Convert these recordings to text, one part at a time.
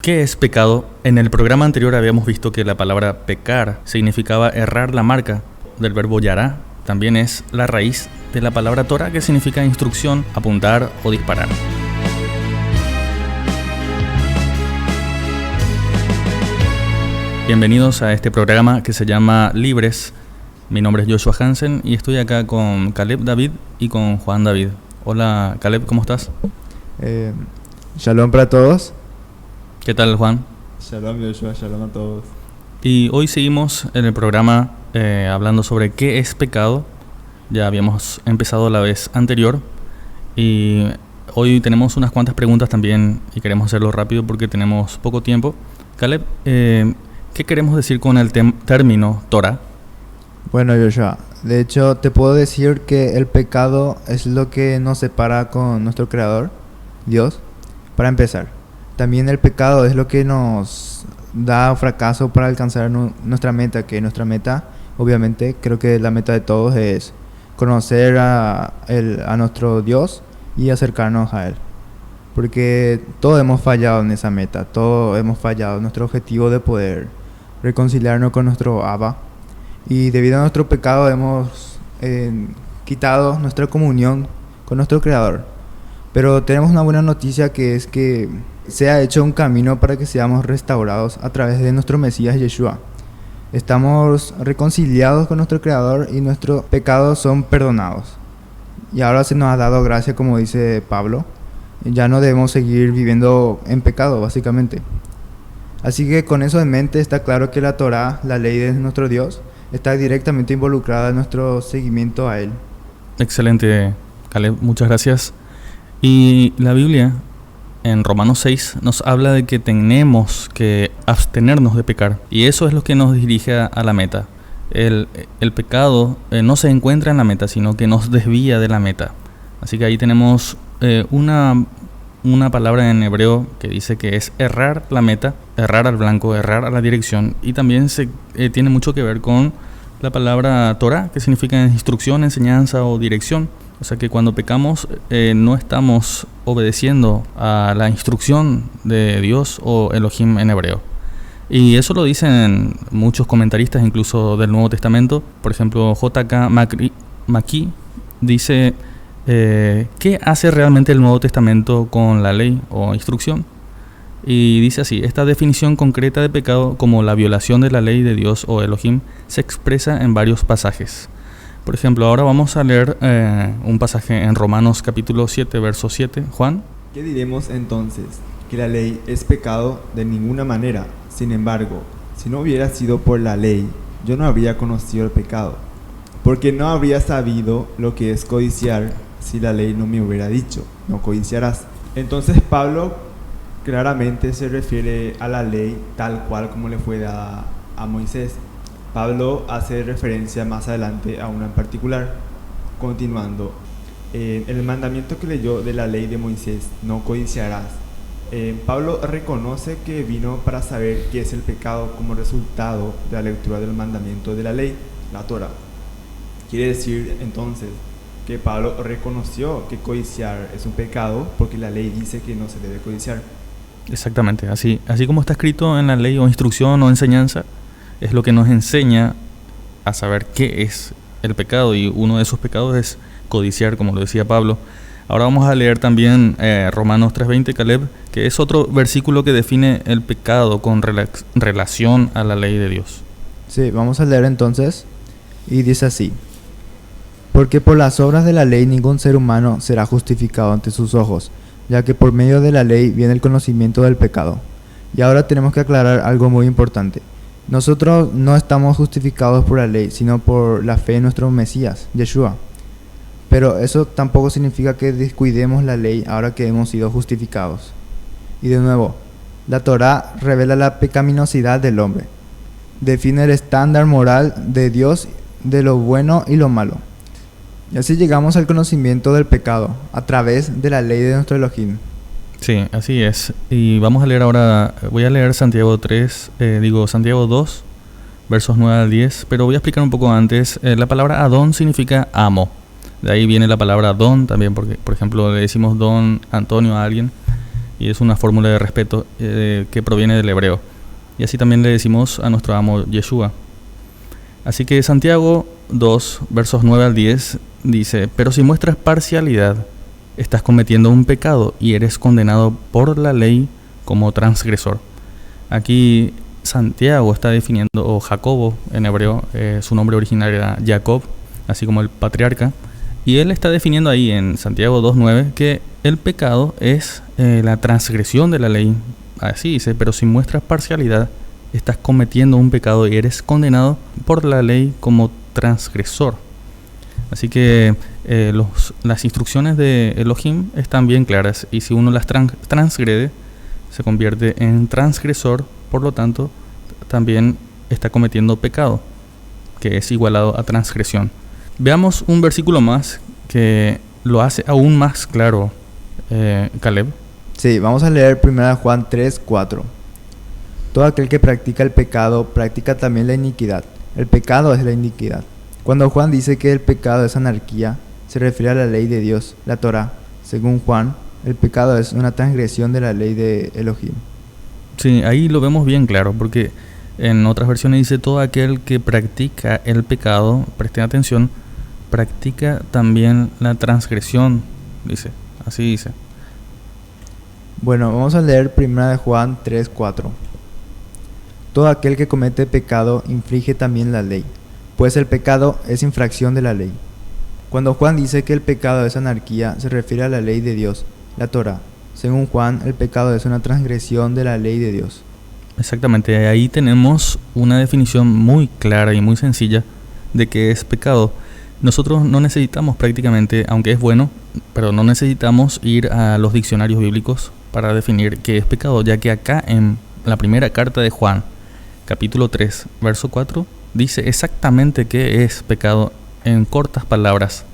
¿Qué es pecado? En el programa anterior habíamos visto que la palabra pecar significaba errar la marca del verbo yará. También es la raíz de la palabra Torah, que significa instrucción, apuntar o disparar. Bienvenidos a este programa que se llama Libres. Mi nombre es Joshua Hansen y estoy acá con Caleb David y con Juan David. Hola Caleb, ¿cómo estás? Shalom para todos. ¿Qué tal, Juan? Shalom Joshua, shalom a todos. Y hoy seguimos en el programa hablando sobre qué es pecado. Ya habíamos empezado la vez anterior y hoy tenemos unas cuantas preguntas también y queremos hacerlo rápido porque tenemos poco tiempo. Caleb, ¿qué queremos decir con el término Torah? Bueno, Joshua, de hecho te puedo decir que el pecado es lo que nos separa con nuestro Creador, Dios, para empezar. También el pecado es lo que nos da fracaso para alcanzar nuestra meta, que nuestra meta, obviamente, creo que la meta de todos es conocer a nuestro Dios y acercarnos a Él. Porque todos hemos fallado en esa meta, todos hemos fallado en nuestro objetivo de poder reconciliarnos con nuestro Abba. Y debido a nuestro pecado hemos quitado nuestra comunión con nuestro Creador. Pero tenemos una buena noticia, que es que se ha hecho un camino para que seamos restaurados a través de nuestro Mesías Yeshua. Estamos reconciliados con nuestro Creador y nuestros pecados son perdonados. Y ahora se nos ha dado gracia, como dice Pablo. Ya no debemos seguir viviendo en pecado, básicamente. Así que con eso en mente está claro que la Torah, la ley de nuestro Dios, está directamente involucrada en nuestro seguimiento a Él. Excelente, Caleb, muchas gracias. Y la Biblia en Romanos 6 nos habla de que tenemos que abstenernos de pecar, y eso es lo que nos dirige a la meta. El pecado no se encuentra en la meta, sino que nos desvía de la meta. Así que ahí tenemos una palabra en hebreo que dice que es errar la meta, errar al blanco, errar a la dirección, y también tiene mucho que ver con la palabra Torah, que significa instrucción, enseñanza o dirección. O sea que cuando pecamos no estamos obedeciendo a la instrucción de Dios o Elohim en hebreo. Y eso lo dicen muchos comentaristas, incluso del Nuevo Testamento. Por ejemplo, J.K. Maki dice, ¿qué hace realmente el Nuevo Testamento con la ley o instrucción? Y dice así: esta definición concreta de pecado, como la violación de la ley de Dios o Elohim, se expresa en varios pasajes. Por ejemplo, ahora vamos a leer un pasaje en Romanos capítulo 7, verso 7. Juan. ¿Qué diremos entonces? ¿Que la ley es pecado? De ninguna manera. Sin embargo, si no hubiera sido por la ley, yo no habría conocido el pecado, porque no habría sabido lo que es codiciar si la ley no me hubiera dicho, no codiciarás. Entonces Pablo claramente se refiere a la ley tal cual como le fue dada a Moisés. Pablo hace referencia más adelante a una en particular. Continuando, el mandamiento que leyó de la ley de Moisés, no codiciarás. Pablo reconoce que vino para saber qué es el pecado como resultado de la lectura del mandamiento de la ley, la Torah. Quiere decir entonces que Pablo reconoció que codiciar es un pecado porque la ley dice que no se debe codiciar. Exactamente, así como está escrito en la ley o instrucción o enseñanza, es lo que nos enseña a saber qué es el pecado, y uno de esos pecados es codiciar, como lo decía Pablo. Ahora vamos a leer también Romanos 3:20, Caleb, que es otro versículo que define el pecado con relación a la ley de Dios. Sí, vamos a leer entonces, y dice así: porque por las obras de la ley ningún ser humano será justificado ante sus ojos, ya que por medio de la ley viene el conocimiento del pecado. Y ahora tenemos que aclarar algo muy importante. Nosotros no estamos justificados por la ley, sino por la fe en nuestro Mesías, Yeshua. Pero eso tampoco significa que descuidemos la ley ahora que hemos sido justificados. Y de nuevo, la Torah revela la pecaminosidad del hombre. Define el estándar moral de Dios, de lo bueno y lo malo. Y así llegamos al conocimiento del pecado, a través de la ley de nuestro Elohim. Sí, así es. Y vamos a leer ahora, voy a leer Santiago 2, versos 9 al 10, pero voy a explicar un poco antes. La palabra Adón significa amo. De ahí viene la palabra don también, porque, por ejemplo, le decimos don Antonio a alguien. y es una fórmula de respeto que proviene del hebreo. Y así también le decimos a nuestro amo Yeshua. Así que Santiago 2, versos 9 al 10 dice: pero si muestras parcialidad, estás cometiendo un pecado y eres condenado por la ley como transgresor. Aquí Santiago está definiendo, o Jacobo en hebreo, su nombre original era Jacob, así como el patriarca, y él está definiendo ahí en Santiago 2.9 que el pecado es la transgresión de la ley. Así dice: pero si muestras parcialidad, estás cometiendo un pecado y eres condenado por la ley como transgresor. Así que las instrucciones de Elohim están bien claras, y si uno las transgrede, se convierte en transgresor, por lo tanto, también está cometiendo pecado, que es igualado a transgresión. Veamos un versículo más que lo hace aún más claro, Caleb. Sí, vamos a leer 1 Juan 3:4. Todo aquel que practica el pecado, practica también la iniquidad. El pecado es la iniquidad. Cuando Juan dice que el pecado es anarquía, se refiere a la ley de Dios, la Torá. Según Juan, el pecado es una transgresión de la ley de Elohim. Sí, ahí lo vemos bien claro, porque en otras versiones dice: todo aquel que practica el pecado, presten atención, practica también la transgresión, dice, así dice. Bueno, vamos a leer 1 Juan 3:4. Todo aquel que comete pecado infringe también la ley, pues el pecado es infracción de la ley. Cuando Juan dice que el pecado es anarquía, se refiere a la ley de Dios, la Torá. Según Juan, el pecado es una transgresión de la ley de Dios. Exactamente, ahí tenemos una definición muy clara y muy sencilla de qué es pecado. Nosotros no necesitamos prácticamente, aunque es bueno, pero no necesitamos ir a los diccionarios bíblicos para definir qué es pecado, ya que acá en la primera carta de Juan, capítulo 3, verso 4, dice exactamente qué es pecado en cortas palabras.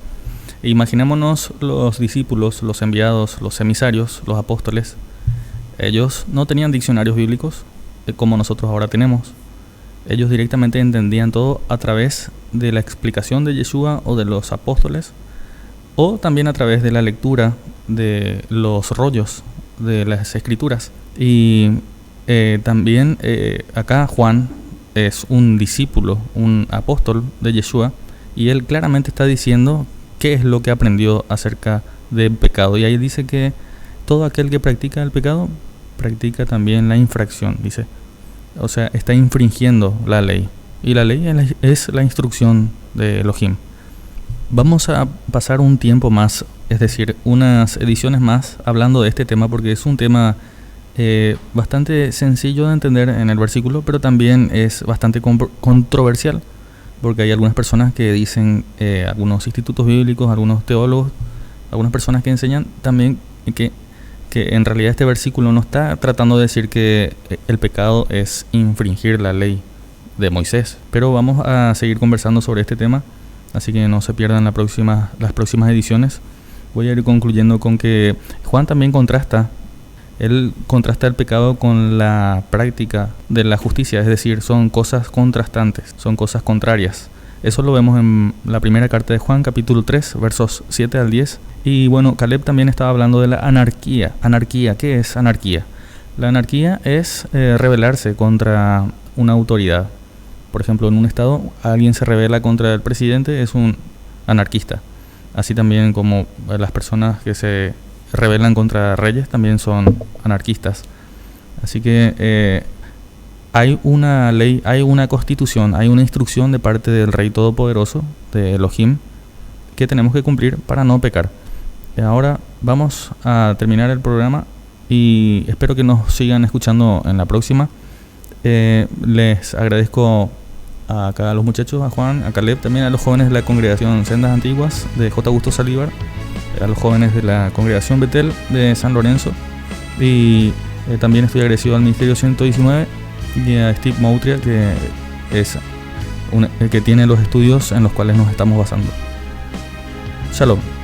Imaginémonos los discípulos, los enviados, los emisarios, los apóstoles. Ellos no tenían diccionarios bíblicos como nosotros ahora tenemos. Ellos directamente entendían todo a través de la explicación de Yeshua o de los apóstoles, o también a través de la lectura de los rollos de las escrituras. Y también acá Juan es un discípulo, un apóstol de Yeshua, y él claramente está diciendo qué es lo que aprendió acerca del pecado. Y ahí dice que todo aquel que practica el pecado practica también la infracción, dice. O sea, está infringiendo la ley. Y la ley es la instrucción de Elohim. Vamos a pasar un tiempo más, es decir, unas ediciones más hablando de este tema, porque es un tema bastante sencillo de entender en el versículo, pero también es bastante controversial, porque hay algunas personas que dicen, algunos institutos bíblicos, algunos teólogos, algunas personas que enseñan también que en realidad este versículo no está tratando de decir que el pecado es infringir la ley de Moisés, pero vamos a seguir conversando sobre este tema, así que no se pierdan las próximas ediciones. Voy a ir concluyendo con que Juan también contrasta el pecado con la práctica de la justicia, es decir, son cosas contrastantes, son cosas contrarias. Eso lo vemos en la primera carta de Juan, capítulo 3, versos 7 al 10. Y bueno, Caleb también estaba hablando de la anarquía. Anarquía, ¿qué es anarquía? La anarquía es rebelarse contra una autoridad. Por ejemplo, en un estado, alguien se rebela contra el presidente, es un anarquista. Así también como las personas que se rebelan contra reyes también son anarquistas. Así que hay una ley, hay una constitución, hay una instrucción de parte del Rey Todopoderoso, de Elohim, que tenemos que cumplir para no pecar. Ahora vamos a terminar el programa y espero que nos sigan escuchando en la próxima. Les agradezco a los muchachos, a Juan, a Caleb, también a los jóvenes de la congregación Sendas Antiguas de J. Augusto Salívar, a los jóvenes de la congregación Betel de San Lorenzo, y también estoy agradecido al Ministerio 119 y a Steve Moutria, que es el que tiene los estudios en los cuales nos estamos basando. Shalom.